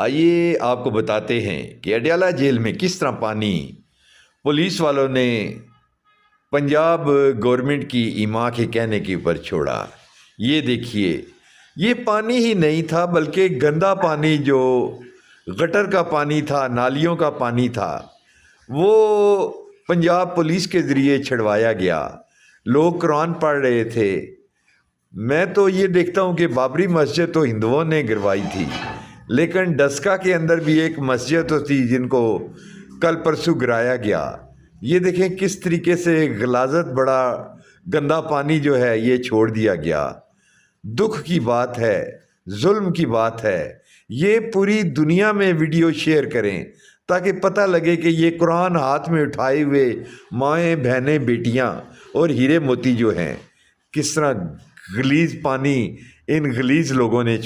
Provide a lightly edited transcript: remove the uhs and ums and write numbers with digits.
آئیے آپ کو بتاتے ہیں کہ اڈیالہ جیل میں کس طرح پانی پولیس والوں نے پنجاب گورنمنٹ کی ایما کے کہنے کے اوپر چھوڑا۔ یہ دیکھیے، یہ پانی ہی نہیں تھا بلکہ گندا پانی جو گٹر کا پانی تھا، نالیوں کا پانی تھا، وہ پنجاب پولیس کے ذریعے چھڑوایا گیا۔ لوگ قرآن پڑھ رہے تھے۔ میں تو یہ دیکھتا ہوں کہ بابری مسجد تو ہندوؤں نے گروائی تھی، لیکن ڈسکا کے اندر بھی ایک مسجد تو تھی جن کو کل پرسوں گرایا گیا۔ یہ دیکھیں کس طریقے سے غلاظت، بڑا گندا پانی جو ہے یہ چھوڑ دیا گیا۔ دکھ کی بات ہے، ظلم کی بات ہے۔ یہ پوری دنیا میں ویڈیو شیئر کریں تاکہ پتہ لگے کہ یہ قرآن ہاتھ میں اٹھائے ہوئے مائیں، بہنیں، بیٹیاں اور ہیرے موتی جو ہیں، کس طرح غلیظ پانی ان غلیظ لوگوں نے